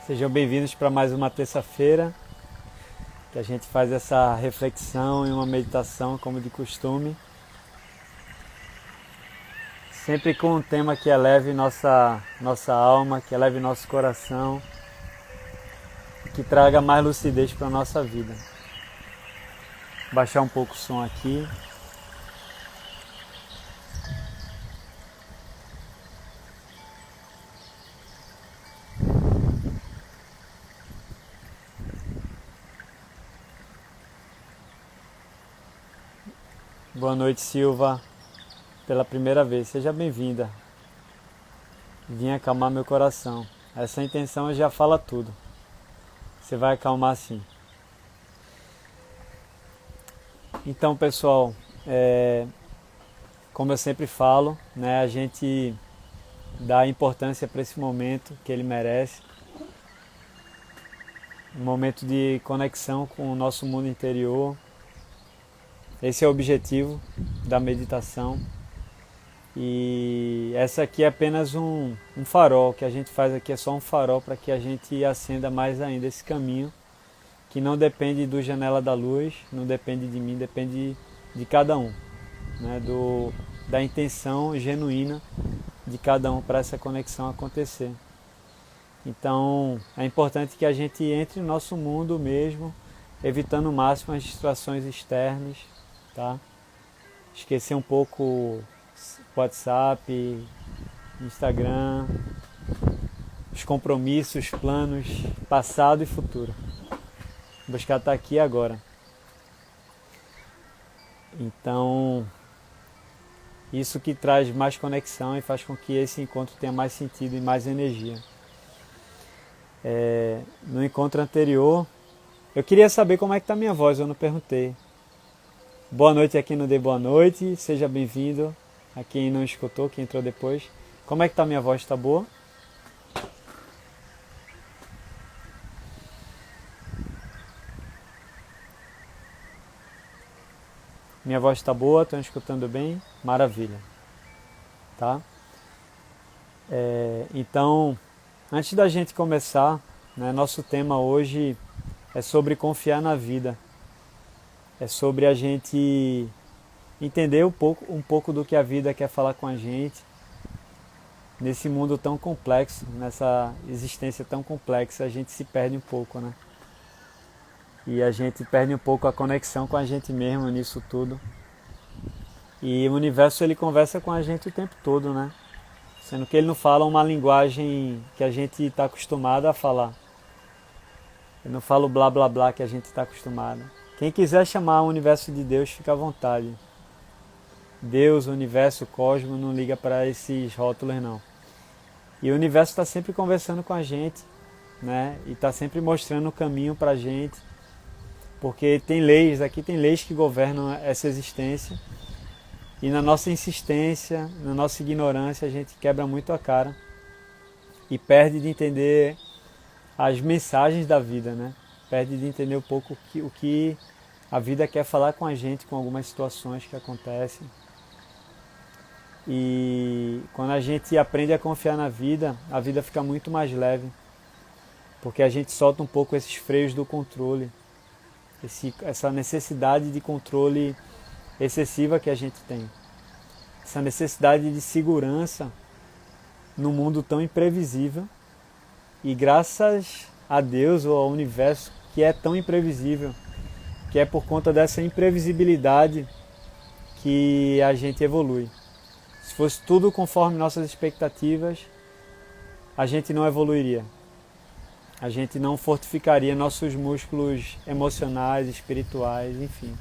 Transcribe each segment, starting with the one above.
Sejam bem-vindos para mais uma terça-feira, que a gente faz essa reflexão e uma meditação, como de costume, sempre com um tema que eleve nossa alma, que eleve nosso coração, que traga mais lucidez para a nossa vida. Vou baixar um pouco o som aqui. Boa noite, Silva, pela primeira vez. Seja bem-vinda. Vim acalmar meu coração. Essa intenção já fala tudo. Você vai acalmar sim. Então, pessoal, como eu sempre falo, né, a gente dá importância para esse momento que ele merece. Um momento de conexão com o nosso mundo interior. Esse é o objetivo da meditação. E essa aqui é apenas um farol, que a gente faz aqui é só um farol para que a gente acenda mais ainda esse caminho, que não depende do Janela da Luz, não depende de mim, depende de cada um, né? Da intenção genuína de cada um para essa conexão acontecer. Então é importante que a gente entre no nosso mundo mesmo, evitando o máximo as distrações externas, tá? Esquecer um pouco WhatsApp, Instagram, os compromissos, planos, passado e futuro. Buscar estar aqui agora. Então, isso que traz mais conexão e faz com que esse encontro tenha mais sentido e mais energia. No encontro anterior, eu queria saber como é que está a minha voz, eu não perguntei. Boa noite a quem não deu boa noite, seja bem-vindo. A quem não escutou, quem entrou depois. Como é que está a minha voz? Está boa? Minha voz está boa? Estão escutando bem? Maravilha. Tá? Então, antes da gente começar, né, nosso tema hoje é sobre confiar na vida. É sobre a gente entender um pouco do que a vida quer falar com a gente nesse mundo tão complexo, nessa existência tão complexa, a gente se perde um pouco, né? E a gente perde um pouco a conexão com a gente mesmo nisso tudo. E o universo, ele conversa com a gente o tempo todo, né? Sendo que ele não fala uma linguagem que a gente está acostumado a falar. Ele não fala o blá blá blá que a gente está acostumado. Quem quiser chamar o universo de Deus, fica à vontade. Deus, o universo, o cosmos, não liga para esses rótulos não. E o universo está sempre conversando com a gente, né? E está sempre mostrando o caminho para a gente, porque tem leis, aqui tem leis que governam essa existência, e na nossa insistência, na nossa ignorância, a gente quebra muito a cara e perde de entender as mensagens da vida, né? Perde de entender um pouco o que a vida quer falar com a gente, com algumas situações que acontecem. E quando a gente aprende a confiar na vida, a vida fica muito mais leve, porque a gente solta um pouco esses freios do controle, essa necessidade de controle excessiva que a gente tem, essa necessidade de segurança num mundo tão imprevisível. E graças a Deus ou ao universo que é tão imprevisível, que é por conta dessa imprevisibilidade que a gente evolui. Se fosse tudo conforme nossas expectativas, a gente não evoluiria. A gente não fortificaria nossos músculos emocionais, espirituais, enfim.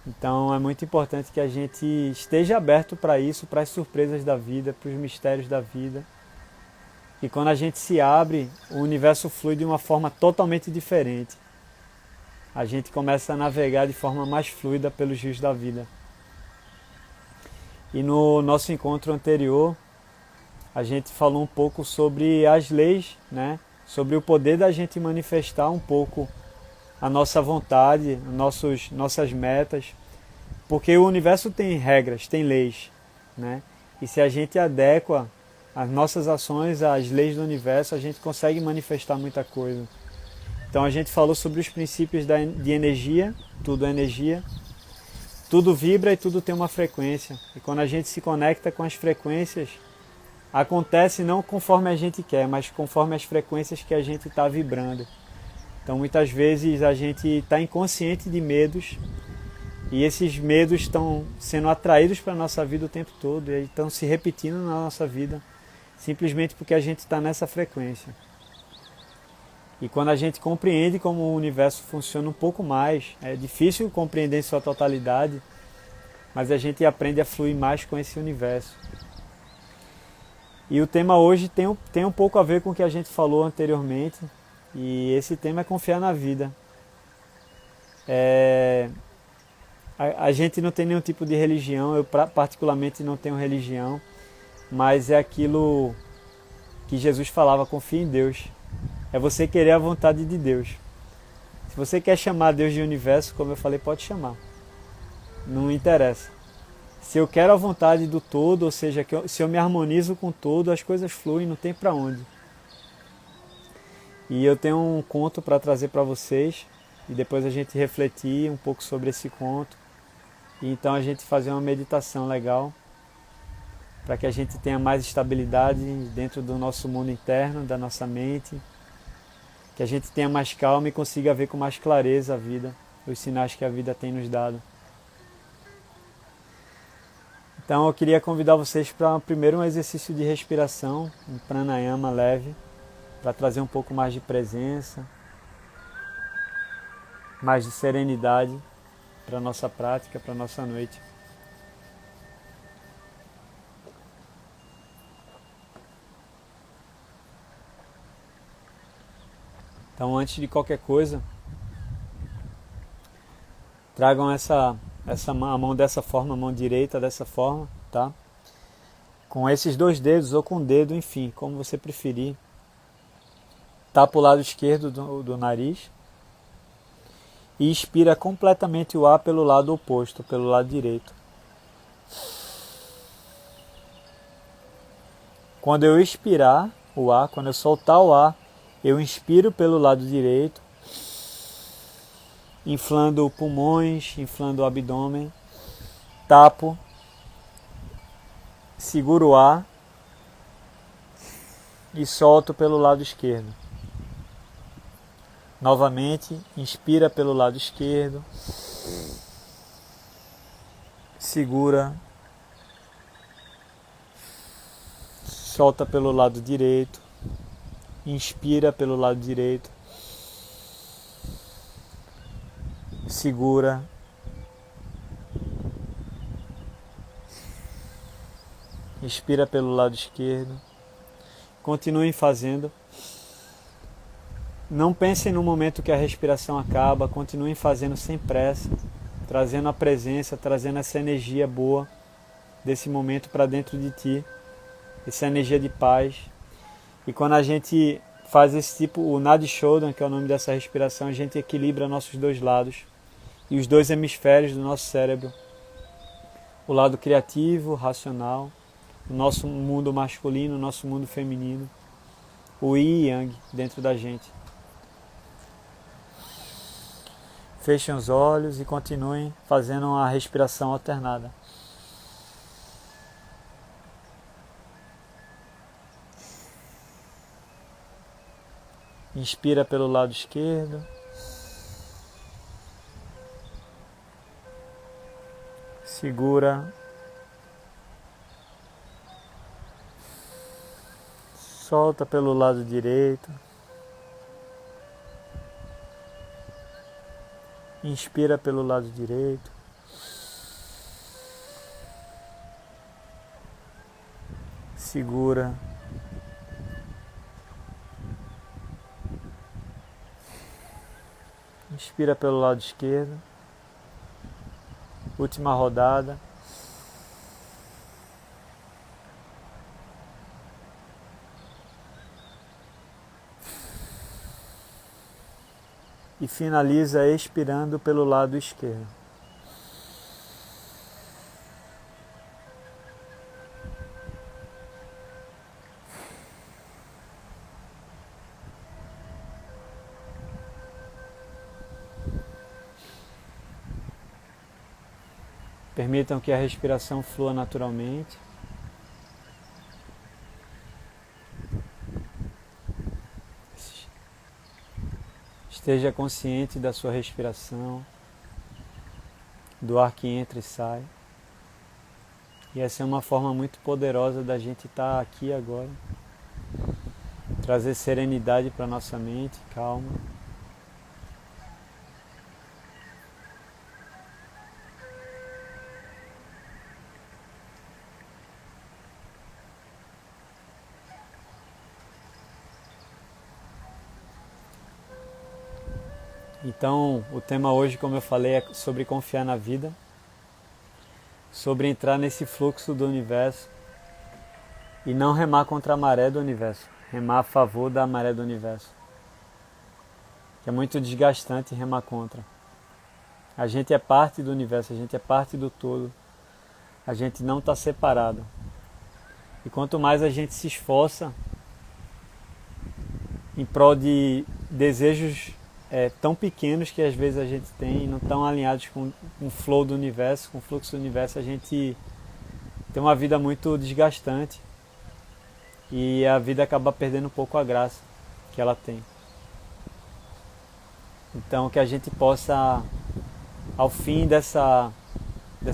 Então é muito importante que a gente esteja aberto para isso, para as surpresas da vida, para os mistérios da vida. E quando a gente se abre, o universo flui de uma forma totalmente diferente. A gente começa a navegar de forma mais fluida pelos rios da vida. E no nosso encontro anterior, a gente falou um pouco sobre as leis, né? Sobre o poder da gente manifestar um pouco a nossa vontade, nossas metas, porque o universo tem regras, tem leis, né? E se a gente adequa as nossas ações, as leis do universo, a gente consegue manifestar muita coisa. Então a gente falou sobre os princípios de energia, tudo é energia, tudo vibra e tudo tem uma frequência. E quando a gente se conecta com as frequências, acontece não conforme a gente quer, mas conforme as frequências que a gente está vibrando. Então muitas vezes a gente está inconsciente de medos e esses medos estão sendo atraídos para a nossa vida o tempo todo e estão se repetindo na nossa vida, simplesmente porque a gente está nessa frequência. E quando a gente compreende como o universo funciona um pouco mais, é difícil compreender em sua totalidade, mas a gente aprende a fluir mais com esse universo. E o tema hoje tem um pouco a ver com o que a gente falou anteriormente, e esse tema é confiar na vida. A gente não tem nenhum tipo de religião, eu particularmente não tenho religião, mas é aquilo que Jesus falava, confia em Deus. É você querer a vontade de Deus. Se você quer chamar Deus de universo, como eu falei, pode chamar. Não interessa. Se eu quero a vontade do todo, ou seja, se eu me harmonizo com o todo, as coisas fluem, não tem para onde. E eu tenho um conto para trazer para vocês, e depois a gente refletir um pouco sobre esse conto, e então a gente fazer uma meditação legal, para que a gente tenha mais estabilidade dentro do nosso mundo interno, da nossa mente, que a gente tenha mais calma e consiga ver com mais clareza a vida, os sinais que a vida tem nos dado. Então eu queria convidar vocês para primeiro um exercício de respiração, um pranayama leve, para trazer um pouco mais de presença, mais de serenidade para a nossa prática, para a nossa noite. Então, antes de qualquer coisa, tragam a mão dessa forma, a mão direita dessa forma, tá? Com esses dois dedos ou com o dedo, enfim, como você preferir. Tapa o lado esquerdo do nariz e expira completamente o ar pelo lado oposto, pelo lado direito. Quando eu expirar o ar, quando eu soltar o ar, eu inspiro pelo lado direito, inflando pulmões, inflando o abdômen, tapo, seguro o ar e solto pelo lado esquerdo. Novamente, inspira pelo lado esquerdo, segura, solta pelo lado direito, inspira pelo lado direito, segura, expira pelo lado esquerdo. Continuem fazendo. Não pensem no momento que a respiração acaba, continuem fazendo sem pressa, trazendo a presença, trazendo essa energia boa desse momento para dentro de ti, essa energia de paz. E quando a gente faz esse tipo, o Nadi Shodhana, que é o nome dessa respiração, a gente equilibra nossos dois lados e os dois hemisférios do nosso cérebro. O lado criativo, racional, o nosso mundo masculino, o nosso mundo feminino, o Yin e Yang dentro da gente. Fechem os olhos e continuem fazendo uma respiração alternada. Inspira pelo lado esquerdo. Segura. Solta pelo lado direito. Inspira pelo lado direito. Segura. Inspira pelo lado esquerdo. Última rodada. E finaliza expirando pelo lado esquerdo. Permitam que a respiração flua naturalmente. Esteja consciente da sua respiração, do ar que entra e sai. E essa é uma forma muito poderosa da gente estar aqui agora. Trazer serenidade para a nossa mente, calma. Então, o tema hoje, como eu falei, é sobre confiar na vida, sobre entrar nesse fluxo do universo e não remar contra a maré do universo, remar a favor da maré do universo, que é muito desgastante remar contra. A gente é parte do universo, a gente é parte do todo, a gente não está separado. E quanto mais a gente se esforça em prol de desejos tão pequenos que às vezes a gente tem e não tão alinhados com o flow do universo, com o fluxo do universo, a gente tem uma vida muito desgastante e a vida acaba perdendo um pouco a graça que ela tem. Então que a gente possa, ao fim dessa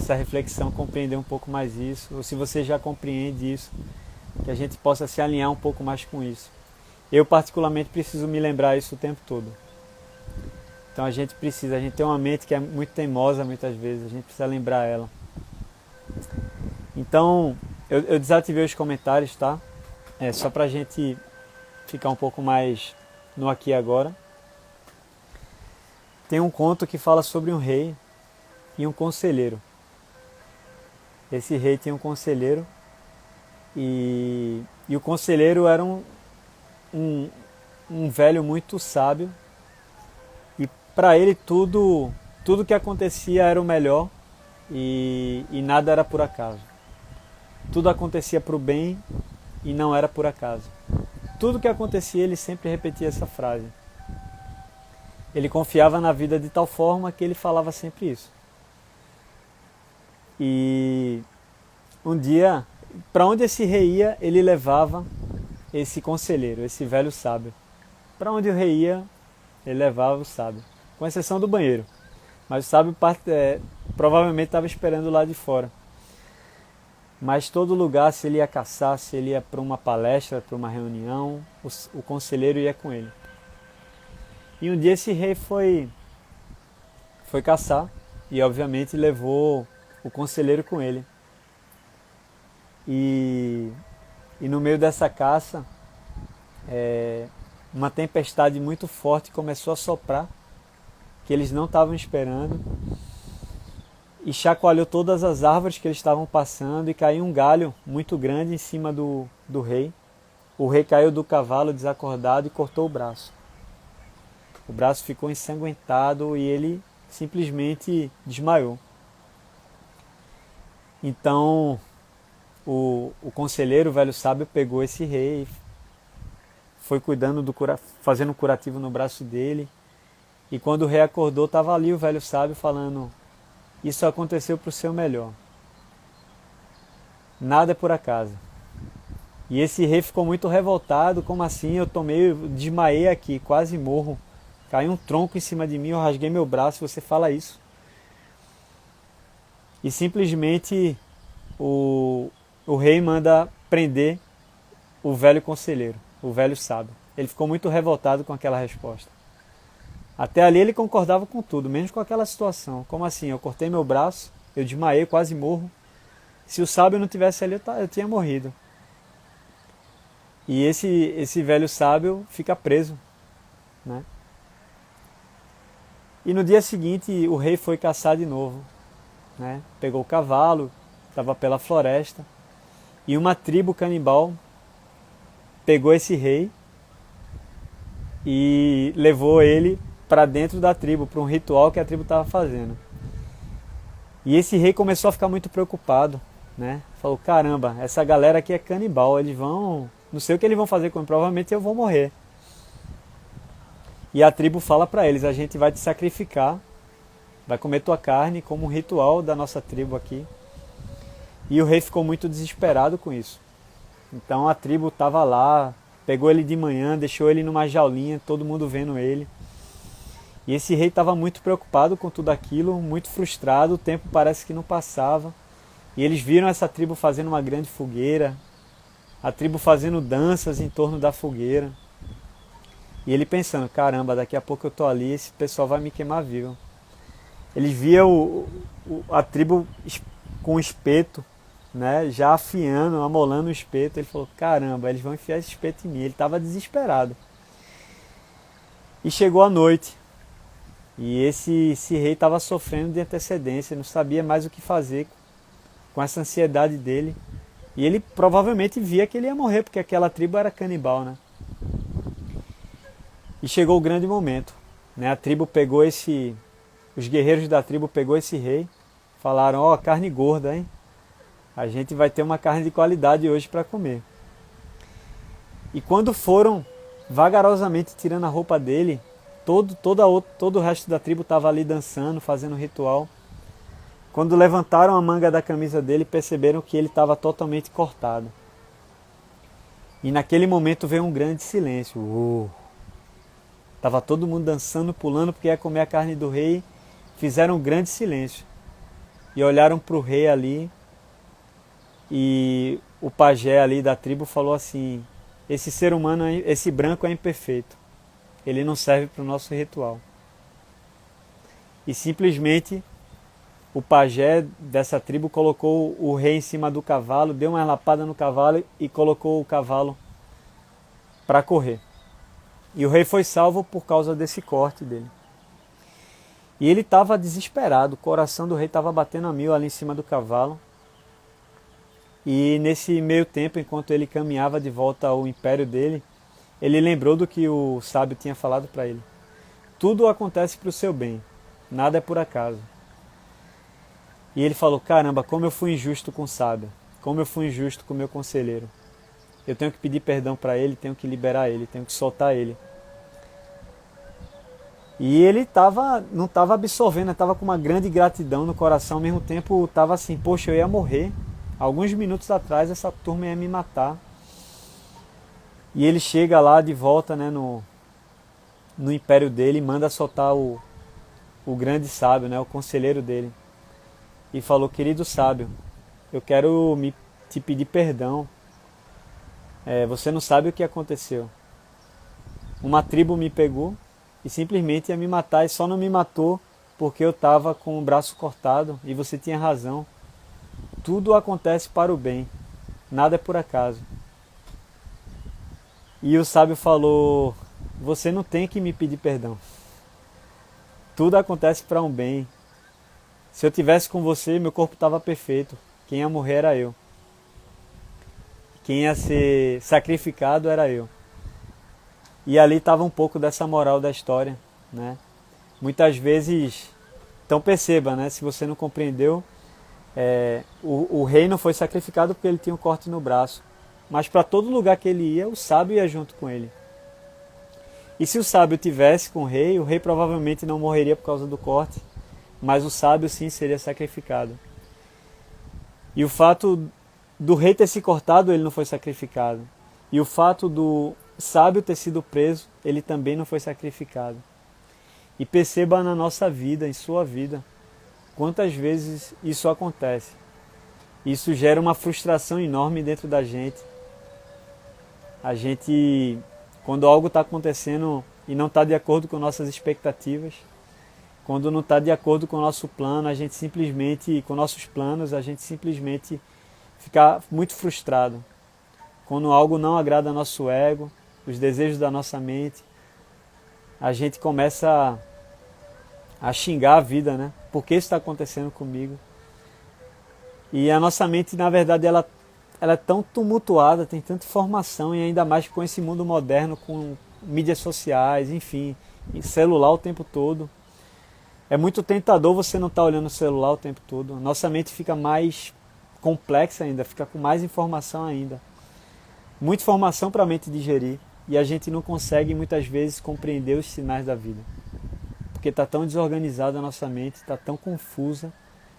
reflexão, compreender um pouco mais isso, ou se você já compreende isso, que a gente possa se alinhar um pouco mais com isso. Eu particularmente preciso me lembrar isso o tempo todo. Então a gente tem uma mente que é muito teimosa muitas vezes, a gente precisa lembrar ela. Então, eu desativei os comentários, tá? Só pra gente ficar um pouco mais no aqui e agora. Tem um conto que fala sobre um rei e um conselheiro. Esse rei tinha um conselheiro e o conselheiro era um velho muito sábio. Para ele tudo que acontecia era o melhor e nada era por acaso. Tudo acontecia para o bem e não era por acaso. Tudo que acontecia ele sempre repetia essa frase. Ele confiava na vida de tal forma que ele falava sempre isso. E um dia, para onde esse rei ia, ele levava esse conselheiro, esse velho sábio. Para onde o rei ia, ele levava o sábio. Com exceção do banheiro. Mas o sábio provavelmente estava esperando lá de fora. Mas todo lugar, se ele ia caçar, se ele ia para uma palestra, para uma reunião, o conselheiro ia com ele. E um dia esse rei foi caçar e obviamente levou o conselheiro com ele. E no meio dessa caça, uma tempestade muito forte começou a soprar, que eles não estavam esperando, e chacoalhou todas as árvores que eles estavam passando e caiu um galho muito grande em cima do rei. O rei caiu do cavalo desacordado e cortou o braço. O braço ficou ensanguentado e ele simplesmente desmaiou. Então o conselheiro, o velho sábio, pegou esse rei, foi cuidando fazendo um curativo no braço dele. E quando o rei acordou, estava ali o velho sábio falando: isso aconteceu para o seu melhor. Nada é por acaso. E esse rei ficou muito revoltado. Como assim? Eu desmaiei aqui, quase morro. Caiu um tronco em cima de mim, eu rasguei meu braço, você fala isso. E simplesmente o rei manda prender o velho conselheiro, o velho sábio. Ele ficou muito revoltado com aquela resposta. Até ali ele concordava com tudo, menos com aquela situação. Como assim? Eu cortei meu braço, eu desmaiei, quase morro. Se o sábio não tivesse ali, eu tinha morrido. E esse velho sábio fica preso, né? E no dia seguinte o rei foi caçar de novo, né? Pegou o cavalo, estava pela floresta, e uma tribo canibal pegou esse rei e levou ele para dentro da tribo, para um ritual que a tribo estava fazendo. E esse rei começou a ficar muito preocupado, né? Falou: caramba, essa galera aqui é canibal, eles vão... não sei o que eles vão fazer comigo, provavelmente eu vou morrer. E a tribo fala para eles: a gente vai te sacrificar vai comer tua carne como um ritual da nossa tribo aqui. E o rei ficou muito desesperado com isso. Então a tribo estava lá, pegou ele de manhã, deixou ele numa jaulinha, todo mundo vendo ele. E esse rei estava muito preocupado com tudo aquilo, muito frustrado, o tempo parece que não passava. E eles viram essa tribo fazendo uma grande fogueira, a tribo fazendo danças em torno da fogueira. E ele pensando, caramba, daqui a pouco eu tô ali, esse pessoal vai me queimar vivo. Eles viam a tribo com o espeto, né, já afiando, amolando o espeto. Ele falou, caramba, eles vão enfiar esse espeto em mim. Ele estava desesperado. E chegou a noite. E esse rei estava sofrendo de antecedência, não sabia mais o que fazer com essa ansiedade dele. E ele provavelmente via que ele ia morrer, porque aquela tribo era canibal, né? E chegou o grande momento, né? A tribo pegou os guerreiros da tribo pegou esse rei, falaram, ó, carne gorda, hein? A gente vai ter uma carne de qualidade hoje para comer. E quando foram vagarosamente tirando a roupa dele, todo o resto da tribo estava ali dançando, fazendo ritual. Quando levantaram a manga da camisa dele, perceberam que ele estava totalmente cortado. E naquele momento veio um grande silêncio. Estava todo mundo dançando, pulando, porque ia comer a carne do rei. Fizeram um grande silêncio. E olharam para o rei ali. E o pajé ali da tribo falou assim, esse ser humano, esse branco é imperfeito. Ele não serve para o nosso ritual. E simplesmente o pajé dessa tribo colocou o rei em cima do cavalo, deu uma lapada no cavalo e colocou o cavalo para correr. E o rei foi salvo por causa desse corte dele. E ele estava desesperado, o coração do rei estava batendo a mil ali em cima do cavalo. E nesse meio tempo, enquanto ele caminhava de volta ao império dele, ele lembrou do que o sábio tinha falado para ele. Tudo acontece para o seu bem, nada é por acaso. E ele falou, caramba, como eu fui injusto com o sábio, como eu fui injusto com o meu conselheiro. Eu tenho que pedir perdão para ele, tenho que liberar ele, tenho que soltar ele. E ele não estava absorvendo, estava com uma grande gratidão no coração, ao mesmo tempo estava assim, poxa, eu ia morrer. Alguns minutos atrás essa turma ia me matar. E ele chega lá de volta, né, no império dele e manda soltar o grande sábio, né, o conselheiro dele. E falou, querido sábio, eu quero te pedir perdão. Você não sabe o que aconteceu. Uma tribo me pegou e simplesmente ia me matar e só não me matou porque eu estava com o braço cortado e você tinha razão. Tudo acontece para o bem, nada é por acaso. E o sábio falou, você não tem que me pedir perdão. Tudo acontece para um bem. Se eu tivesse com você, meu corpo estava perfeito. Quem ia morrer era eu. Quem ia ser sacrificado era eu. E ali estava um pouco dessa moral da história, né? Muitas vezes, então perceba, né? Se você não compreendeu, o rei não foi sacrificado porque ele tinha um corte no braço. Mas para todo lugar que ele ia, o sábio ia junto com ele. E se o sábio tivesse com o rei provavelmente não morreria por causa do corte, mas o sábio sim seria sacrificado. E o fato do rei ter se cortado, ele não foi sacrificado. E o fato do sábio ter sido preso, ele também não foi sacrificado. E perceba na nossa vida, em sua vida, quantas vezes isso acontece. Isso gera uma frustração enorme dentro da gente. A gente, quando algo está acontecendo e não está de acordo com nossas expectativas, quando não está de acordo com o nosso plano, a gente simplesmente, com nossos planos, a gente simplesmente fica muito frustrado. Quando algo não agrada ao nosso ego, os desejos da nossa mente, a gente começa a xingar a vida, né? Por que isso está acontecendo comigo? E a nossa mente, na verdade, ela é tão tumultuada, tem tanta informação, e ainda mais com esse mundo moderno, com mídias sociais, enfim, celular o tempo todo. É muito tentador você não estar olhando o celular o tempo todo. Nossa mente fica mais complexa ainda, fica com mais informação ainda. Muita informação para a mente digerir, e a gente não consegue muitas vezes compreender os sinais da vida. porque está tão desorganizada a nossa mente, está tão confusa,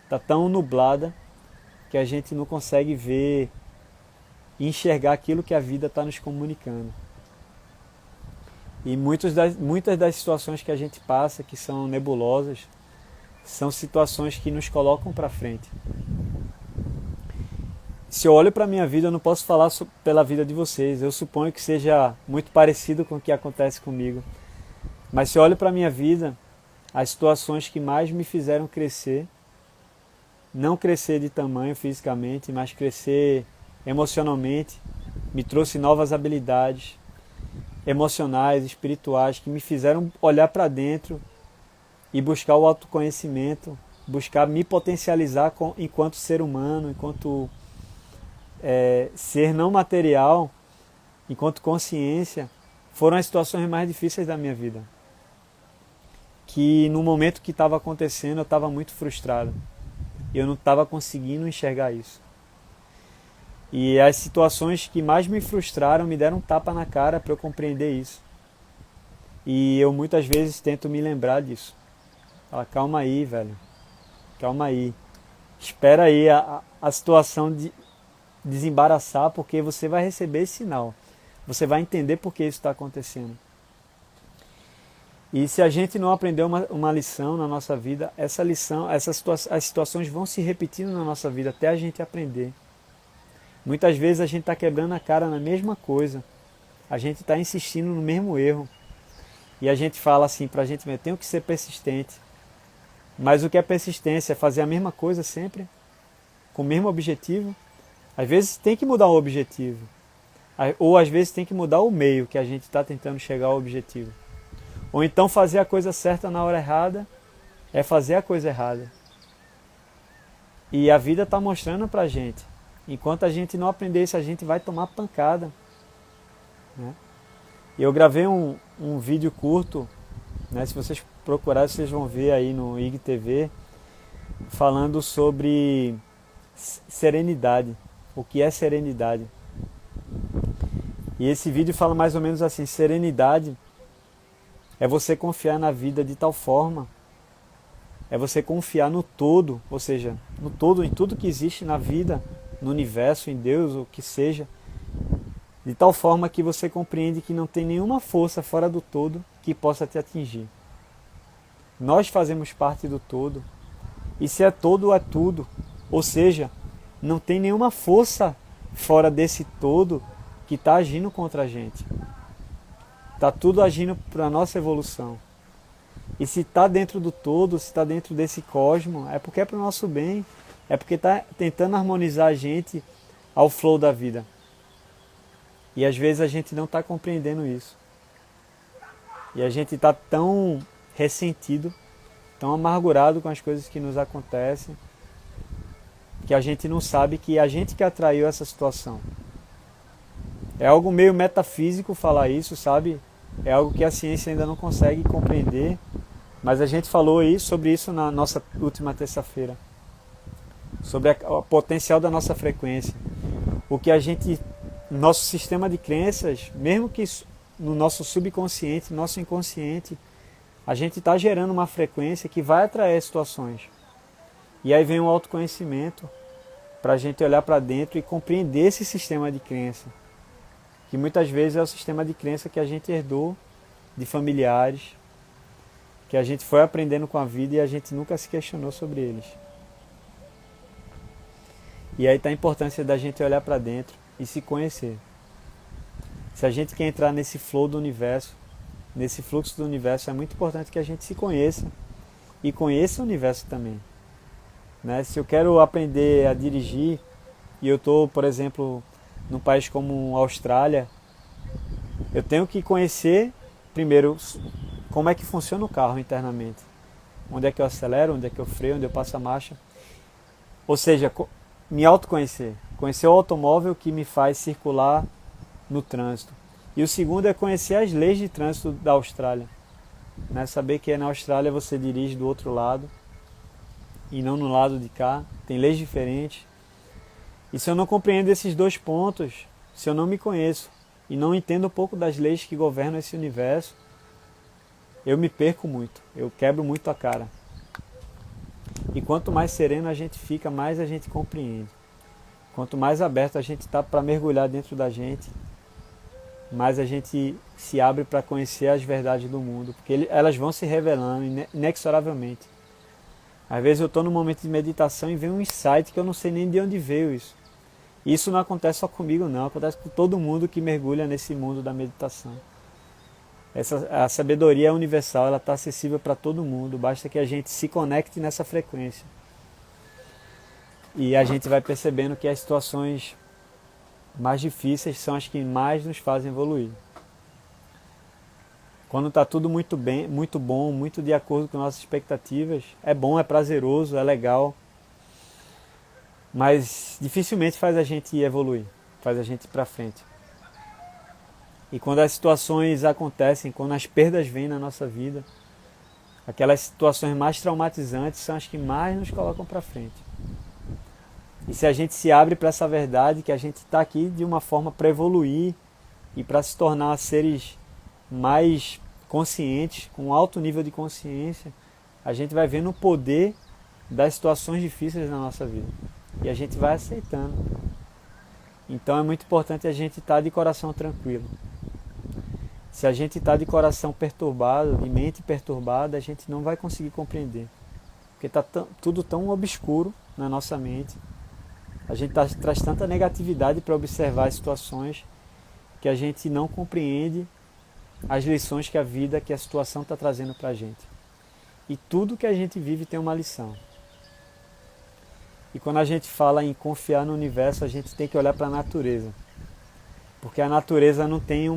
está tão nublada, que a gente não consegue ver e enxergar aquilo que a vida está nos comunicando. E muitas das situações que a gente passa, que são nebulosas, são situações que nos colocam para frente. Se eu olho para a minha vida, eu não posso falar pela vida de vocês. Eu suponho que seja muito parecido com o que acontece comigo. Mas se eu olho para a minha vida, as situações que mais me fizeram crescer, não crescer de tamanho fisicamente, mas crescer emocionalmente, me trouxe novas habilidades emocionais, espirituais, que me fizeram olhar para dentro e buscar o autoconhecimento, buscar me potencializar enquanto ser humano, enquanto ser não material, enquanto consciência, foram as situações mais difíceis da minha vida. Que no momento que estava acontecendo eu estava muito frustrado. E eu não estava conseguindo enxergar isso. E as situações que mais me frustraram me deram um tapa na cara para eu compreender isso. E eu muitas vezes tento me lembrar disso. Fala, calma aí, velho. Calma aí. Espera aí a situação desembaraçar, porque você vai receber esse sinal. Você vai entender por que isso está acontecendo. E se a gente não aprender uma lição na nossa vida, as situações vão se repetindo na nossa vida até a gente aprender. Muitas vezes a gente está quebrando a cara na mesma coisa. A gente está insistindo no mesmo erro. E a gente fala assim para a gente, eu tenho que ser persistente. Mas o que é persistência? É fazer a mesma coisa sempre? Com o mesmo objetivo? Às vezes tem que mudar o objetivo. Ou às vezes tem que mudar o meio que a gente está tentando chegar ao objetivo. Ou então fazer a coisa certa na hora errada é fazer a coisa errada. E a vida está mostrando para a gente. Enquanto a gente não aprender isso, a gente vai tomar pancada. Né? E eu gravei um vídeo curto, né? Se vocês procurarem, vocês vão ver aí no IGTV, falando sobre serenidade. O que é serenidade? E esse vídeo fala mais ou menos assim, serenidade é você confiar na vida de tal forma, é você confiar no todo, ou seja, no todo, em tudo que existe na vida, no universo, em Deus, o que seja, de tal forma que você compreende que não tem nenhuma força fora do todo que possa te atingir. Nós fazemos parte do todo, e se é todo, é tudo, ou seja, não tem nenhuma força fora desse todo que está agindo contra a gente. Está tudo agindo para a nossa evolução. E se está dentro do todo, se está dentro desse cosmo, é porque é para o nosso bem. É porque está tentando harmonizar a gente ao flow da vida. E às vezes a gente não está compreendendo isso. E a gente está tão ressentido, tão amargurado com as coisas que nos acontecem, que a gente não sabe que a gente que atraiu essa situação. É algo meio metafísico falar isso, sabe? É algo que a ciência ainda não consegue compreender, mas a gente falou sobre isso na nossa última terça-feira, sobre o potencial da nossa frequência. O que a gente, nosso sistema de crenças, mesmo que no nosso subconsciente, nosso inconsciente, a gente está gerando uma frequência que vai atrair situações. E aí vem o autoconhecimento para a gente olhar para dentro e compreender esse sistema de crença, que muitas vezes é o sistema de crença que a gente herdou de familiares, que a gente foi aprendendo com a vida e a gente nunca se questionou sobre eles. E aí está a importância da gente olhar para dentro e se conhecer. Se a gente quer entrar nesse flow do universo, nesse fluxo do universo, é muito importante que a gente se conheça e conheça o universo também. Né? Se eu quero aprender a dirigir e eu estou, por exemplo, num país como a Austrália, eu tenho que conhecer primeiro como é que funciona o carro internamente. Onde é que eu acelero, onde é que eu freio, onde eu passo a marcha. Ou seja, me autoconhecer. Conhecer o automóvel que me faz circular no trânsito. E o segundo é conhecer as leis de trânsito da Austrália. Né? Saber que na Austrália você dirige do outro lado e não no lado de cá. Tem leis diferentes. E se eu não compreendo esses dois pontos, se eu não me conheço e não entendo um pouco das leis que governam esse universo, Eu me perco muito, eu quebro muito a cara. E quanto mais sereno a gente fica, mais a gente compreende. Quanto mais aberto a gente está para mergulhar dentro da gente, mais a gente se abre para conhecer as verdades do mundo, porque elas vão se revelando inexoravelmente. Às vezes eu estou num momento de meditação e vem um insight que eu não sei nem de onde veio isso. E isso não acontece só comigo não, acontece com todo mundo que mergulha nesse mundo da meditação. A sabedoria é universal, ela está acessível para todo mundo, basta que a gente se conecte nessa frequência. E a gente vai percebendo que as situações mais difíceis são as que mais nos fazem evoluir. Quando está tudo muito bem, muito bom, muito de acordo com nossas expectativas, é bom, é prazeroso, é legal, mas dificilmente faz a gente evoluir, faz a gente ir para frente. E quando as situações acontecem, quando as perdas vêm na nossa vida, aquelas situações mais traumatizantes são as que mais nos colocam para frente. E se a gente se abre para essa verdade, que a gente está aqui de uma forma para evoluir e para se tornar seres mais conscientes, com um alto nível de consciência, a gente vai vendo o poder das situações difíceis na nossa vida. E a gente vai aceitando. Então é muito importante a gente estar de coração tranquilo. Se a gente está de coração perturbado, de mente perturbada, a gente não vai conseguir compreender. Porque está tudo tão obscuro na nossa mente. A gente traz tanta negatividade para observar as situações que a gente não compreende as lições que a vida, que a situação está trazendo para a gente. E tudo que a gente vive tem uma lição. E quando a gente fala em confiar no universo, a gente tem que olhar para a natureza. Porque a natureza não tem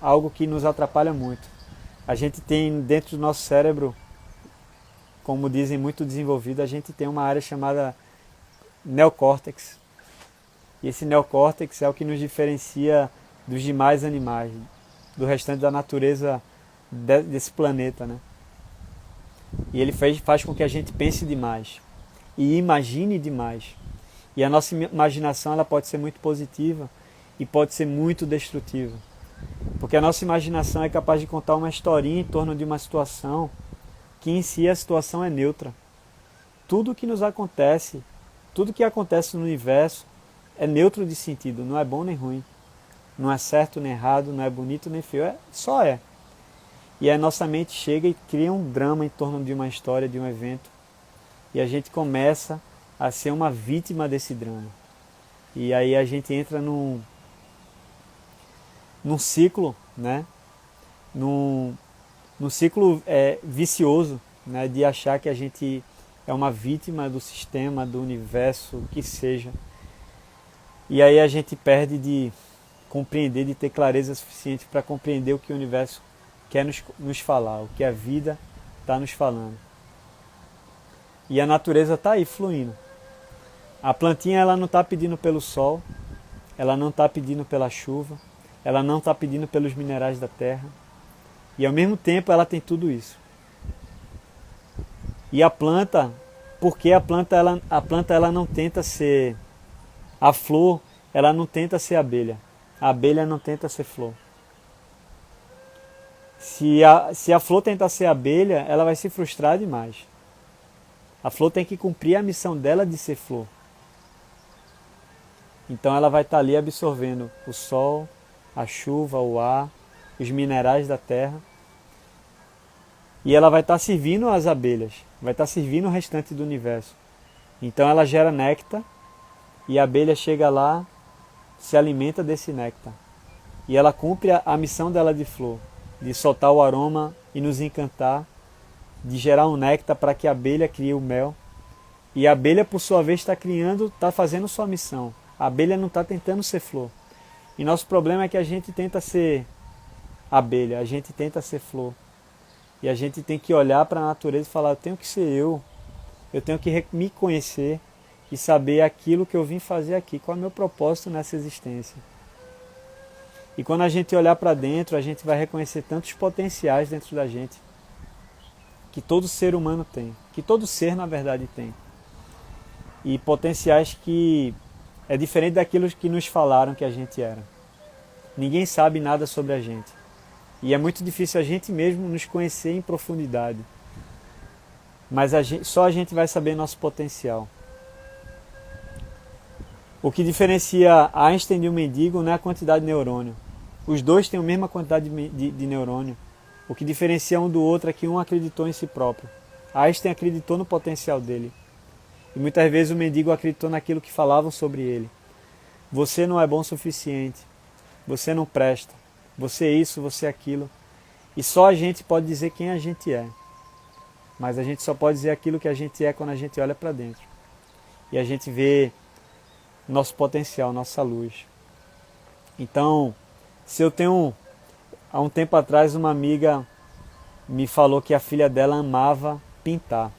algo que nos atrapalha muito. A gente tem dentro do nosso cérebro, como dizem, muito desenvolvido, a gente tem uma área chamada neocórtex. E esse neocórtex é o que nos diferencia dos demais animais, do restante da natureza desse planeta, né? E ele faz com que a gente pense demais e imagine demais. E a nossa imaginação ela pode ser muito positiva e pode ser muito destrutiva. Porque a nossa imaginação é capaz de contar uma historinha em torno de uma situação que em si a situação é neutra. Tudo que nos acontece, tudo que acontece no universo é neutro de sentido, não é bom nem ruim. Não é certo nem errado, não é bonito nem feio, só é. E a nossa mente chega e cria um drama em torno de uma história, de um evento. E a gente começa a ser uma vítima desse drama. E aí a gente entra num ciclo, né? Num ciclo vicioso, né? De achar que a gente é uma vítima do sistema, do universo, o que seja. E aí a gente perde de compreender, de ter clareza suficiente para compreender o que o universo quer nos falar, o que a vida está nos falando. E a natureza está aí fluindo. A plantinha ela não está pedindo pelo sol, ela não está pedindo pela chuva, ela não está pedindo pelos minerais da terra. E ao mesmo tempo ela tem tudo isso. E a planta, porque a planta ela não tenta ser a flor, ela não tenta ser abelha. A abelha não tenta ser flor. Se a flor tentar ser abelha, ela vai se frustrar demais. A flor tem que cumprir a missão dela de ser flor. Então ela vai estar ali absorvendo o sol, a chuva, o ar, os minerais da terra. E ela vai estar servindo as abelhas, vai estar servindo o restante do universo. Então ela gera néctar e a abelha chega lá, se alimenta desse néctar. E ela cumpre a missão dela de flor, de soltar o aroma e nos encantar, de gerar um néctar para que a abelha crie o mel. E a abelha, por sua vez, está fazendo sua missão. A abelha não está tentando ser flor. E nosso problema é que a gente tenta ser abelha, a gente tenta ser flor. E a gente tem que olhar para a natureza e falar, eu tenho que ser eu tenho que me conhecer e saber aquilo que eu vim fazer aqui, qual é o meu propósito nessa existência. E quando a gente olhar para dentro, a gente vai reconhecer tantos potenciais dentro da gente, que todo ser humano tem, que todo ser na verdade tem. E potenciais que é diferente daquilo que nos falaram que a gente era. Ninguém sabe nada sobre a gente. E é muito difícil a gente mesmo nos conhecer em profundidade. Mas só a gente vai saber nosso potencial. O que diferencia Einstein de um mendigo não é a quantidade de neurônio. Os dois têm a mesma quantidade de neurônio. O que diferencia um do outro é que um acreditou em si próprio. Einstein acreditou no potencial dele. E muitas vezes o mendigo acreditou naquilo que falavam sobre ele. Você não é bom o suficiente. Você não presta. Você é isso, você é aquilo. E só a gente pode dizer quem a gente é. Mas a gente só pode dizer aquilo que a gente é quando a gente olha para dentro. E a gente vê nosso potencial, nossa luz. Então, se eu tenho... Há um tempo atrás uma amiga me falou que a filha dela amava pintar.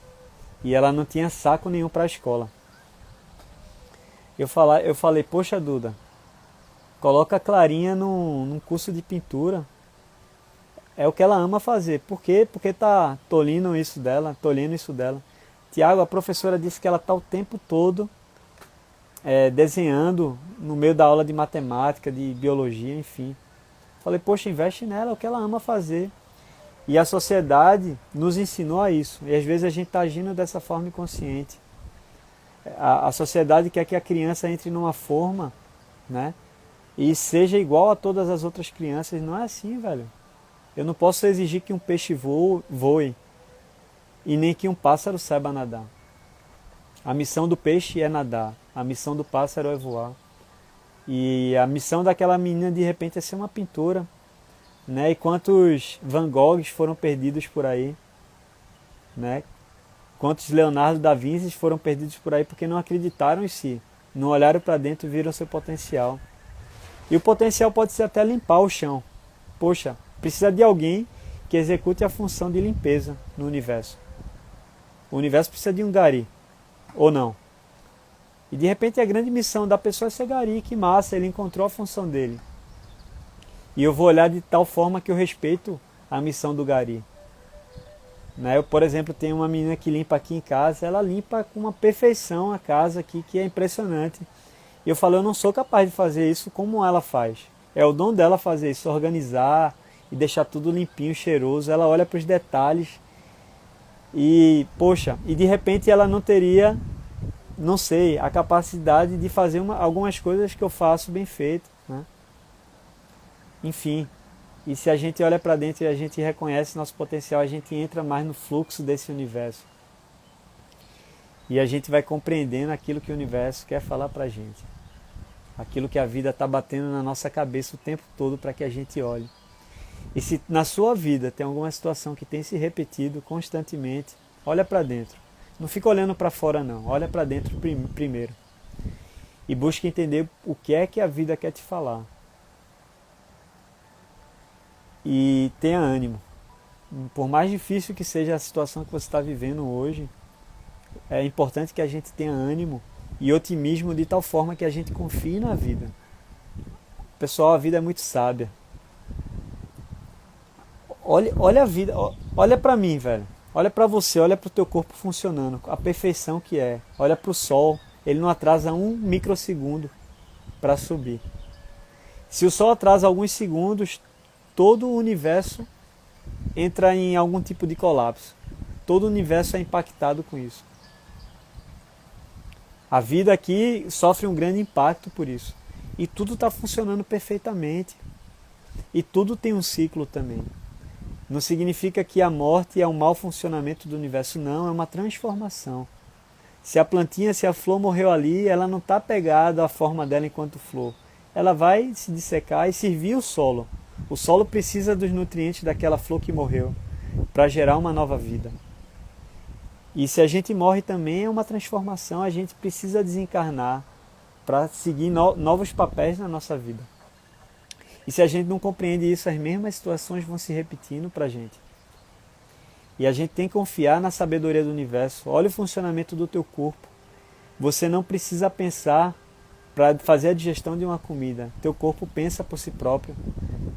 E ela não tinha saco nenhum para a escola. Eu falei, poxa Duda, coloca a Clarinha num curso de pintura. É o que ela ama fazer. Por quê? Porque tá tolhindo isso dela. Tiago, a professora disse que ela está o tempo todo desenhando no meio da aula de matemática, de biologia, enfim. Falei, poxa, investe nela, é o que ela ama fazer. E a sociedade nos ensinou a isso. E às vezes a gente está agindo dessa forma inconsciente. A sociedade quer que a criança entre numa forma, né, e seja igual a todas as outras crianças. Não é assim, velho. Eu não posso exigir que um peixe voe e nem que um pássaro saiba nadar. A missão do peixe é nadar. A missão do pássaro é voar. E a missão daquela menina de repente é ser uma pintora. Né? E quantos Van Goghs foram perdidos por aí, né? Quantos Leonardo da Vinci foram perdidos por aí porque não acreditaram em si, não olharam para dentro e viram seu potencial. E o potencial pode ser até limpar o chão. Poxa, precisa de alguém que execute a função de limpeza no universo. O universo precisa de um gari, ou não? E de repente a grande missão da pessoa é ser gari, que massa, ele encontrou a função dele. E eu vou olhar de tal forma que eu respeito a missão do gari. Né? Eu, por exemplo, tenho uma menina que limpa aqui em casa, ela limpa com uma perfeição a casa aqui, que é impressionante. E eu falo, eu não sou capaz de fazer isso como ela faz. É o dom dela fazer isso, organizar e deixar tudo limpinho, cheiroso. Ela olha para os detalhes e, poxa, e de repente ela não teria, não sei, a capacidade de fazer algumas coisas que eu faço bem feito, né? Enfim, e se a gente olha para dentro e a gente reconhece nosso potencial, a gente entra mais no fluxo desse universo. E a gente vai compreendendo aquilo que o universo quer falar para a gente. Aquilo que a vida está batendo na nossa cabeça o tempo todo para que a gente olhe. E se na sua vida tem alguma situação que tem se repetido constantemente, olha para dentro. Não fica olhando para fora não, olha para dentro primeiro. E busca entender o que é que a vida quer te falar. E tenha ânimo. Por mais difícil que seja a situação que você está vivendo hoje, é importante que a gente tenha ânimo e otimismo de tal forma que a gente confie na vida. Pessoal, a vida é muito sábia. Olha a vida, olha para mim, velho. Olha para você, olha para o teu corpo funcionando, a perfeição que é. Olha para o sol, ele não atrasa 1 microsegundo para subir. Se o sol atrasa alguns segundos, todo o universo entra em algum tipo de colapso. Todo o universo é impactado com isso. A vida aqui sofre um grande impacto por isso. E tudo está funcionando perfeitamente. E tudo tem um ciclo também. Não significa que a morte é um mau funcionamento do universo, não, é uma transformação. Se a plantinha, se a flor morreu ali, ela não está pegada à forma dela enquanto flor. Ela vai se dissecar e servir o solo. O solo precisa dos nutrientes daquela flor que morreu para gerar uma nova vida. E se a gente morre também é uma transformação, a gente precisa desencarnar para seguir novos papéis na nossa vida. E se a gente não compreende isso, as mesmas situações vão se repetindo para a gente. E a gente tem que confiar na sabedoria do universo. Olha o funcionamento do teu corpo. Você não precisa pensar para fazer a digestão de uma comida. Teu corpo pensa por si próprio.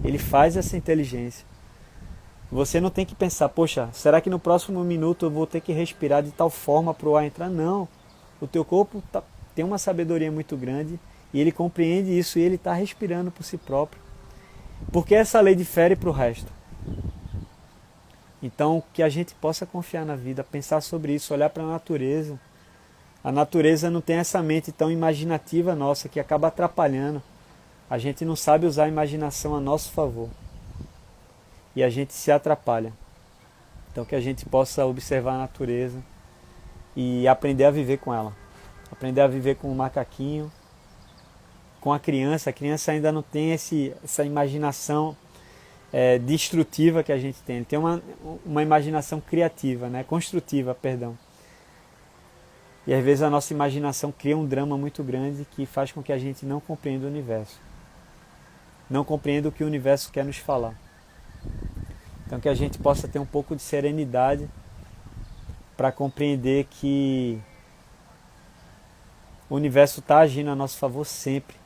Ele faz essa inteligência. Você não tem que pensar, poxa, será que no próximo minuto eu vou ter que respirar de tal forma para o ar entrar? Não. O teu corpo tem uma sabedoria muito grande e ele compreende isso e ele está respirando por si próprio. Por que essa lei difere para o resto? Então, que a gente possa confiar na vida, pensar sobre isso, olhar para a natureza. A natureza não tem essa mente tão imaginativa nossa que acaba atrapalhando. A gente não sabe usar a imaginação a nosso favor. E a gente se atrapalha. Então que a gente possa observar a natureza e aprender a viver com ela. Aprender a viver com o macaquinho, com a criança. A criança ainda não tem essa imaginação destrutiva que a gente tem. Ele tem uma imaginação criativa, né? Construtiva, perdão. E às vezes a nossa imaginação cria um drama muito grande que faz com que a gente não compreenda o universo. Não compreenda o que o universo quer nos falar. Então que a gente possa ter um pouco de serenidade para compreender que o universo está agindo a nosso favor sempre.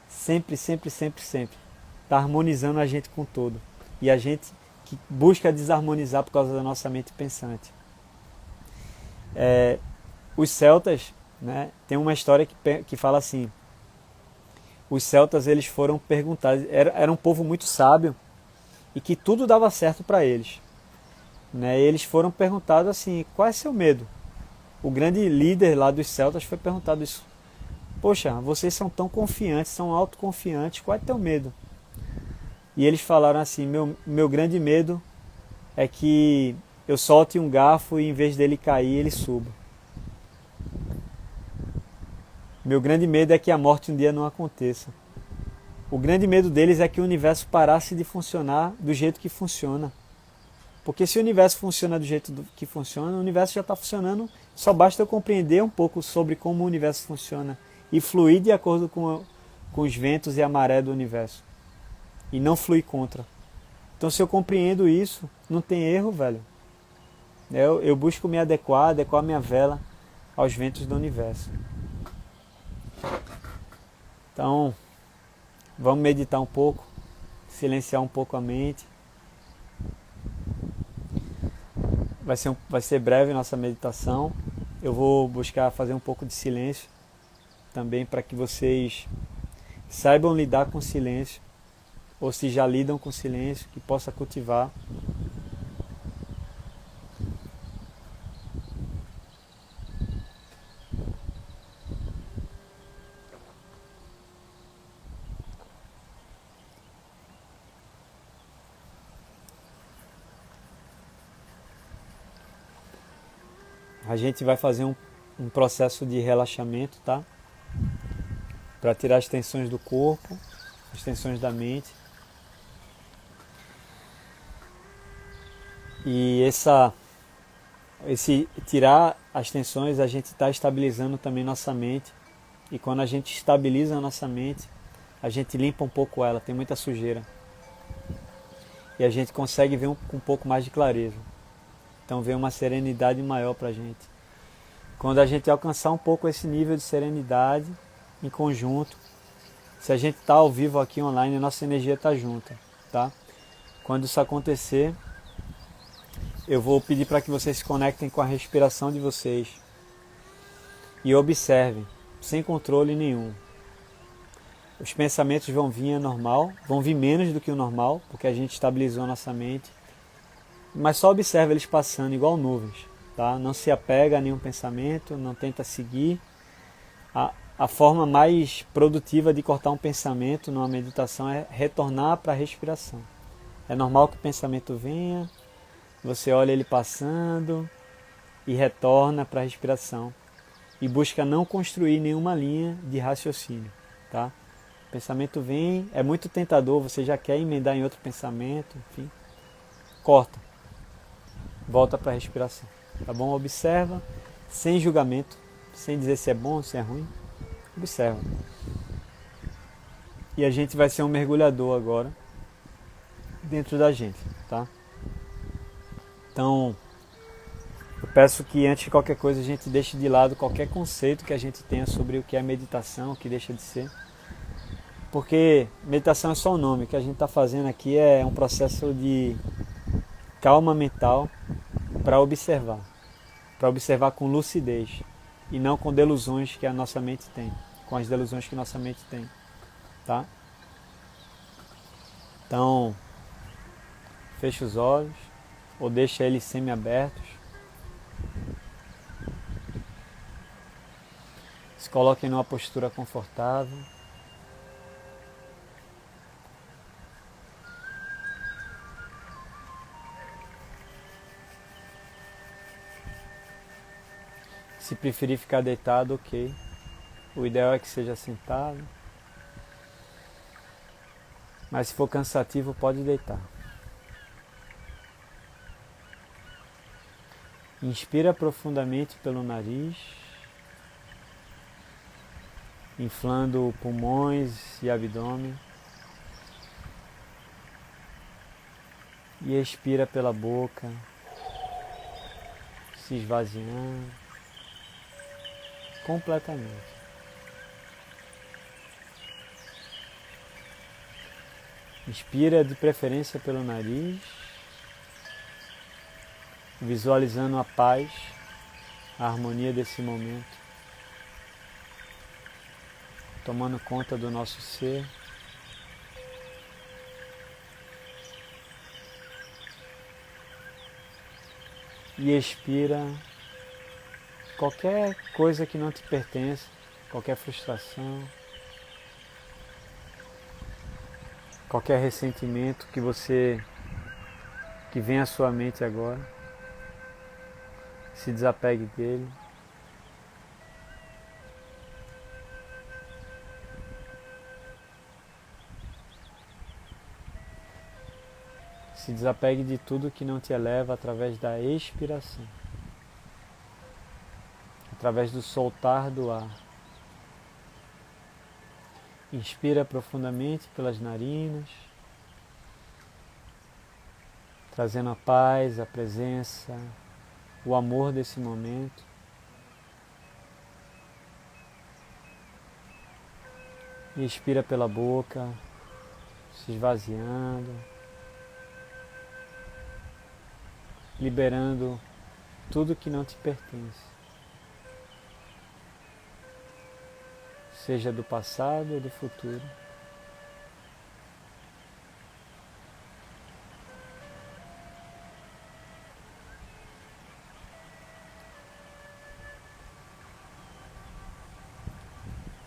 Sempre, sempre, sempre, sempre. Está harmonizando a gente com todo. E a gente que busca desarmonizar por causa da nossa mente pensante. Os celtas, né, tem uma história que fala assim: os celtas eles foram perguntados, era um povo muito sábio e que tudo dava certo para eles. Né? E eles foram perguntados assim: qual é seu medo? O grande líder lá dos celtas foi perguntado isso: poxa, vocês são tão confiantes, são autoconfiantes, qual é teu medo? E eles falaram assim: meu grande medo é que eu solte um garfo e em vez dele cair, ele suba. Meu grande medo é que a morte um dia não aconteça. O grande medo deles é que o universo parasse de funcionar do jeito que funciona. Porque se o universo funciona do jeito que funciona, o universo já está funcionando, só basta eu compreender um pouco sobre como o universo funciona e fluir de acordo com os ventos e a maré do universo. E não fluir contra. Então se eu compreendo isso, não tem erro, velho. Eu busco me adequar minha vela aos ventos do universo. Então, vamos meditar um pouco, silenciar um pouco a mente. Vai ser breve nossa meditação. Eu vou buscar fazer um pouco de silêncio também para que vocês saibam lidar com o silêncio, ou se já lidam com o silêncio, que possa cultivar. A gente vai fazer um processo de relaxamento, tá? Para tirar as tensões do corpo, as tensões da mente. E esse tirar as tensões, a gente está estabilizando também nossa mente. E quando a gente estabiliza a nossa mente, a gente limpa um pouco ela, tem muita sujeira. E a gente consegue ver com um pouco mais de clareza. Então vem uma serenidade maior para a gente. Quando a gente alcançar um pouco esse nível de serenidade, em conjunto, se a gente está ao vivo aqui online, a nossa energia está junta. Tá? Quando isso acontecer, eu vou pedir para que vocês se conectem com a respiração de vocês. E observem, sem controle nenhum. Os pensamentos vão vir normal, vão vir menos do que o normal, porque a gente estabilizou a nossa mente. Mas só observa eles passando igual nuvens, tá? Não se apega a nenhum pensamento, não tenta seguir. A forma mais produtiva de cortar um pensamento numa meditação é retornar para a respiração. É normal que o pensamento venha, você olha ele passando e retorna para a respiração. E busca não construir nenhuma linha de raciocínio, tá? O pensamento vem, é muito tentador, você já quer emendar em outro pensamento, enfim. Corta. Volta para a respiração, tá bom? Observa, sem julgamento, sem dizer se é bom ou se é ruim. Observa. E a gente vai ser um mergulhador agora, dentro da gente, tá? Então, eu peço que antes de qualquer coisa a gente deixe de lado qualquer conceito que a gente tenha sobre o que é meditação, o que deixa de ser. Porque meditação é só o nome, o que a gente está fazendo aqui é um processo de calma mental para observar com lucidez e não com delusões que a nossa mente tem, com as delusões que nossa mente tem, tá? Então, Feche os olhos ou deixa eles semi-abertos. Se coloquem numa postura confortável. Se preferir ficar deitado, ok. O ideal é que seja sentado. Mas se for cansativo, pode deitar. Inspira profundamente pelo nariz, inflando pulmões e abdômen. E expira pela boca, se esvaziando completamente. Inspira de preferência pelo nariz, visualizando a paz, a harmonia desse momento, tomando conta do nosso ser. E expira qualquer coisa que não te pertence, qualquer frustração, qualquer ressentimento que vem à sua mente agora. Se desapegue dele. Se desapegue de tudo que não te eleva através da expiração, através do soltar do ar. Inspira profundamente pelas narinas, trazendo a paz, a presença, o amor desse momento. E expira pela boca, se esvaziando, liberando tudo que não te pertence, seja do passado ou do futuro.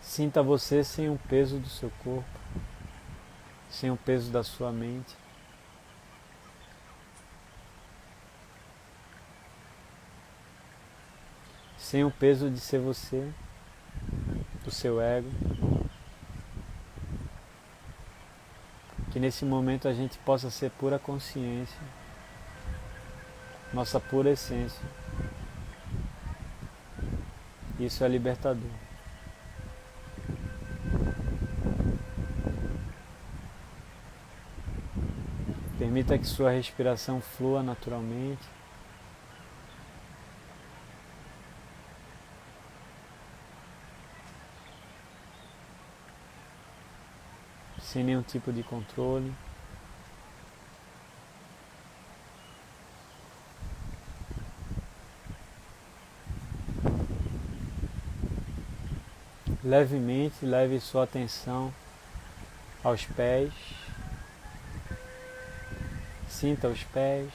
Sinta você sem o peso do seu corpo, sem o peso da sua mente. Sem o peso de ser você, do seu ego. Que nesse momento a gente possa ser pura consciência, nossa pura essência. Isso é libertador. Permita que sua respiração flua naturalmente. Sem nenhum tipo de controle. Levemente, leve sua atenção aos pés. Sinta os pés.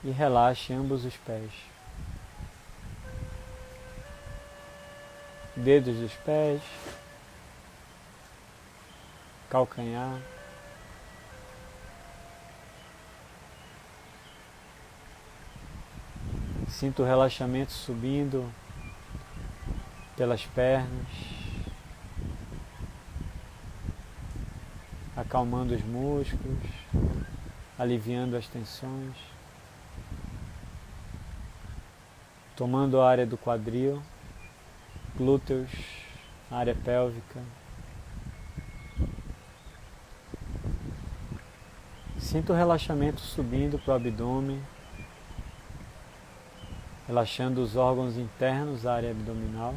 E relaxe ambos os pés. Dedos dos pés. Calcanhar. Sinta o relaxamento subindo pelas pernas, acalmando os músculos, aliviando as tensões, tomando a área do quadril, glúteos, área pélvica. Sinta o relaxamento subindo para o abdômen, relaxando os órgãos internos, a área abdominal.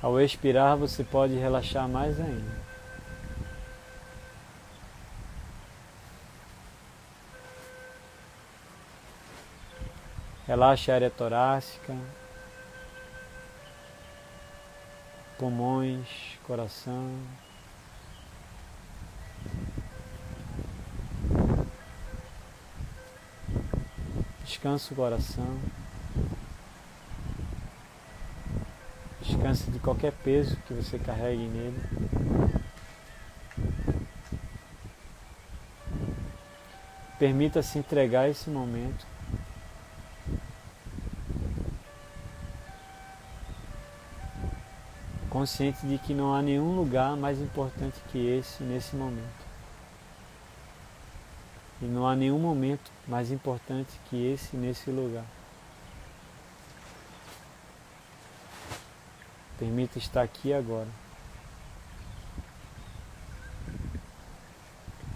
Ao expirar, você pode relaxar mais ainda. Relaxe a área torácica, pulmões, coração. Descansa o coração. Descanse de qualquer peso que você carregue nele. Permita-se entregar esse momento. Consciente de que não há nenhum lugar mais importante que esse nesse momento. E não há nenhum momento mais importante que esse nesse lugar. Permita estar aqui agora.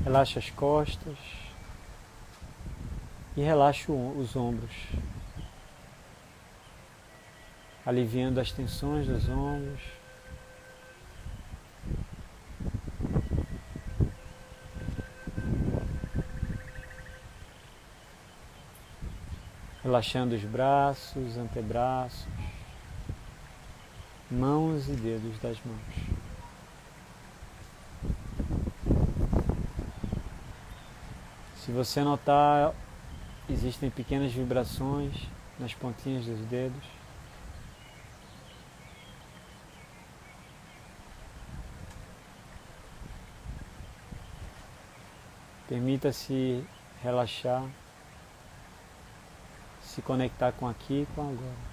Relaxe as costas e relaxe os ombros, aliviando as tensões dos ombros. Relaxando os braços, antebraços, mãos e dedos das mãos. Se você notar, existem pequenas vibrações nas pontinhas dos dedos. Permita-se relaxar, se conectar com aqui e com agora.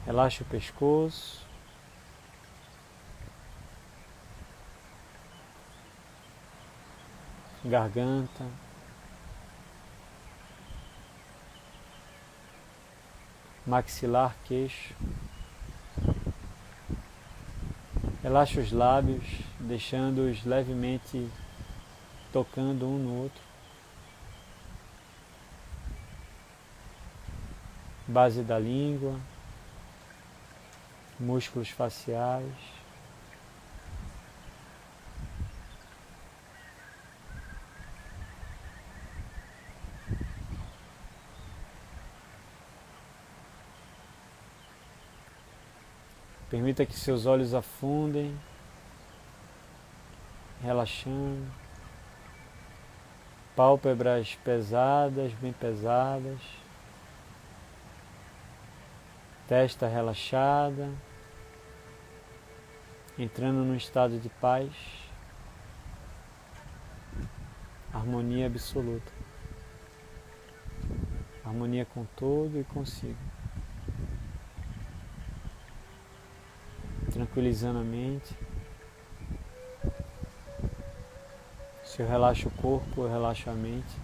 Relaxe o pescoço. Garganta. Maxilar, queixo. Relaxe os lábios, deixando-os levemente tocando um no outro. Base da língua, músculos faciais. Permita que seus olhos afundem, relaxando. Pálpebras pesadas, bem pesadas. Testa relaxada, entrando num estado de paz, harmonia absoluta, harmonia com todo e consigo, tranquilizando a mente. Se eu relaxo o corpo, eu relaxo a mente.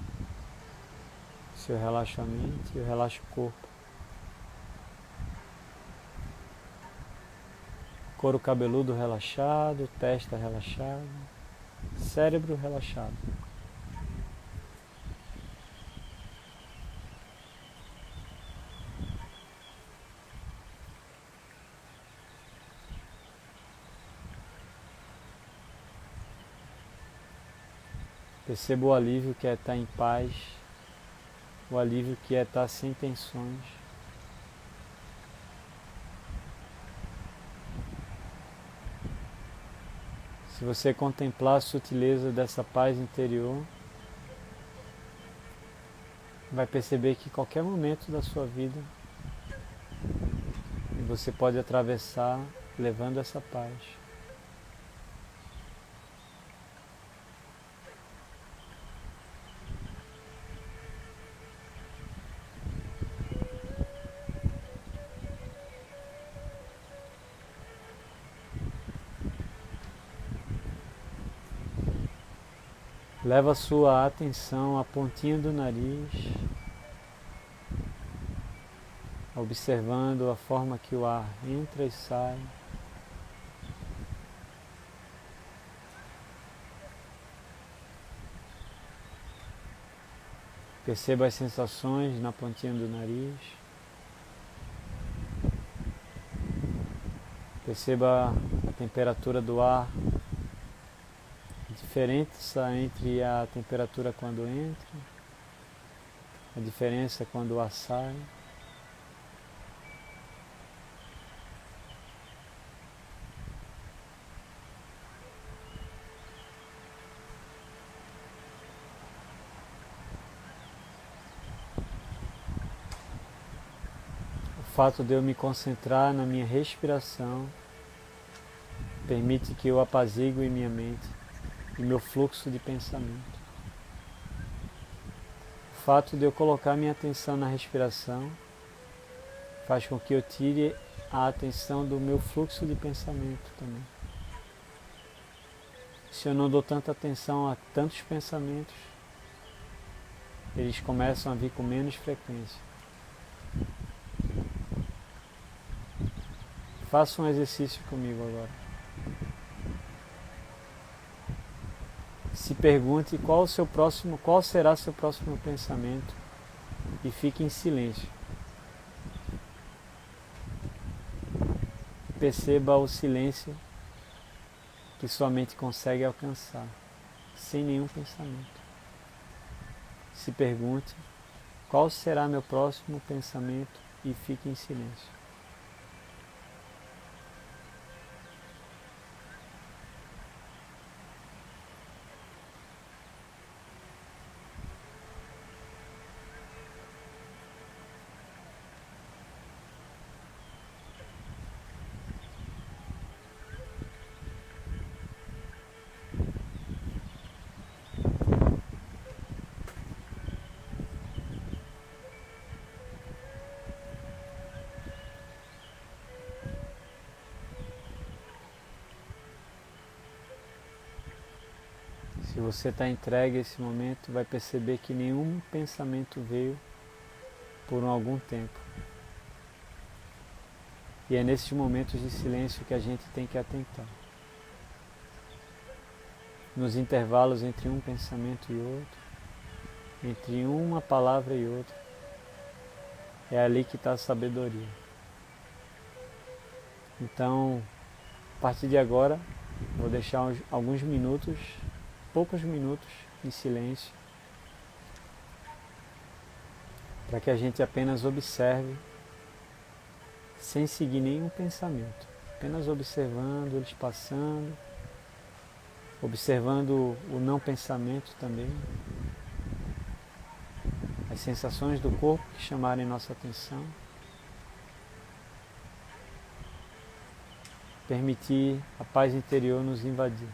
Se eu relaxo a mente, eu relaxo o corpo. Couro cabeludo relaxado, testa relaxada, cérebro relaxado. Perceba o alívio que é estar em paz, o alívio que é estar sem tensões. Se você contemplar a sutileza dessa paz interior, vai perceber que qualquer momento da sua vida você pode atravessar levando essa paz. Leva a sua atenção à pontinha do nariz, observando a forma que o ar entra e sai. Perceba as sensações na pontinha do nariz. Perceba a temperatura do ar, a diferença entre a temperatura quando entra A diferença é quando o ar sai. O fato de eu me concentrar na minha respiração permite que eu apazigue minha mente e meu fluxo de pensamento. O fato de eu colocar minha atenção na respiração faz com que eu tire a atenção do meu fluxo de pensamento também. Se eu não dou tanta atenção a tantos pensamentos, eles começam a vir com menos frequência. Faça um exercício comigo agora. Se pergunte qual será seu próximo pensamento e fique em silêncio. Perceba o silêncio que sua mente consegue alcançar, sem nenhum pensamento. Se pergunte qual será meu próximo pensamento e fique em silêncio. Se você está entregue a esse momento, vai perceber que nenhum pensamento veio por algum tempo. E é nesses momentos de silêncio que a gente tem que atentar. Nos intervalos entre um pensamento e outro, entre uma palavra e outra, é ali que está a sabedoria. Então, a partir de agora, vou deixar alguns minutos, poucos minutos em silêncio, para que a gente apenas observe, sem seguir nenhum pensamento, apenas observando eles passando, observando o não pensamento também, as sensações do corpo que chamarem nossa atenção, permitir a paz interior nos invadir.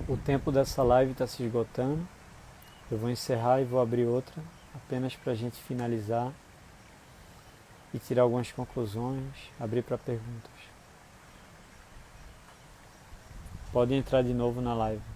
O tempo dessa live está se esgotando. Eu vou encerrar e vou abrir outra, apenas para a gente finalizar e tirar algumas conclusões, abrir para perguntas. Pode entrar de novo na live.